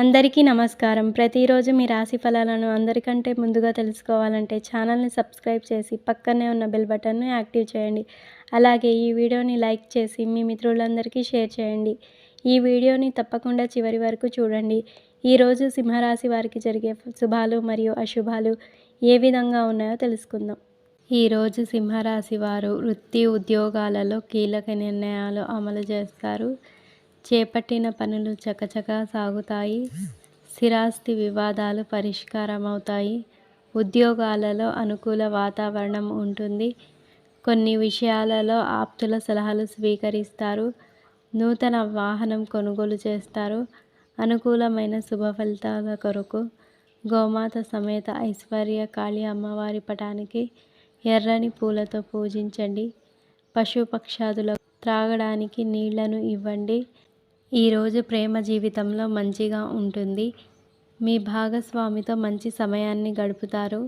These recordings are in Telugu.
అందరికీ నమస్కారం. ప్రతిరోజు మీ రాశి ఫలాలను అందరికంటే ముందుగా తెలుసుకోవాలంటే ఛానల్‌ని సబ్స్క్రైబ్ చేసి పక్కనే ఉన్న బెల్ బటన్‌ను యాక్టివ్ చేయండి. అలాగే ఈ వీడియోని లైక్ చేసి మీ మిత్రులందరికీ షేర్ చేయండి. ఈ వీడియోని తప్పకుండా చివరి వరకు చూడండి. ఈరోజు సింహరాశి వారికి జరిగే శుభాలు మరియు అశుభాలు ఏ విధంగా ఉన్నాయో తెలుసుకుందాం. ఈరోజు సింహరాశి వారు వృత్తి ఉద్యోగాలలో కీలక నిర్ణయాలు అమలు చేస్తారు. చేపట్టిన పనులు చకచకా సాగుతాయి. స్థిరాస్తి వివాదాలు పరిష్కారమవుతాయి. ఉద్యోగాలలో అనుకూల వాతావరణం ఉంటుంది. కొన్ని విషయాలలో ఆప్తుల సలహాలు స్వీకరిస్తారు. నూతన వాహనం కొనుగోలు చేస్తారు. అనుకూలమైన శుభ ఫలితాల కొరకు గోమాత సమేత ఐశ్వర్య కాళీ అమ్మవారి పటానికి ఎర్రని పూలతో పూజించండి. పశుపక్షాదులకు త్రాగడానికి నీళ్లను ఇవ్వండి. ఈరోజు ప్రేమ జీవితంలో మంచిగా ఉంటుంది. మీ భాగస్వామితో మంచి సమయాన్ని గడుపుతారు.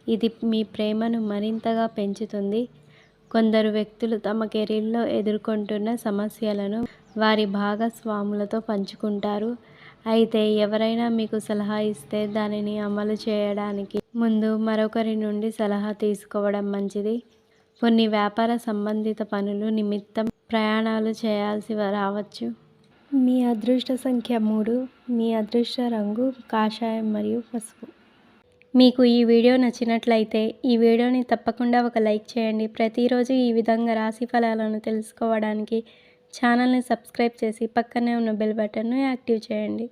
ఇది మీ ప్రేమను మరింతగా పెంచుతుంది. కొందరు వ్యక్తులు తమ కెరీర్లో ఎదుర్కొంటున్న సమస్యలను వారి భాగస్వాములతో పంచుకుంటారు. అయితే ఎవరైనా మీకు సలహా ఇస్తే దానిని అమలు చేయడానికి ముందు మరొకరి నుండి సలహా తీసుకోవడం మంచిది. కొన్ని వ్యాపార సంబంధిత పనులు నిమిత్తం ప్రయాణాలు చేయాల్సి రావచ్చు. మీ అదృష్ట సంఖ్య 3. మీ అదృష్ట రంగు కాషాయం మరియు పసుపు. మీకు ఈ వీడియో నచ్చినట్లయితే ఈ వీడియోని తప్పకుండా ఒక లైక్ చేయండి. ప్రతిరోజు ఈ విధంగా రాశి ఫలాలను తెలుసుకోవడానికి ఛానల్ని సబ్స్క్రైబ్ చేసి పక్కనే ఉన్న బెల్ బటన్ను యాక్టివ్ చేయండి.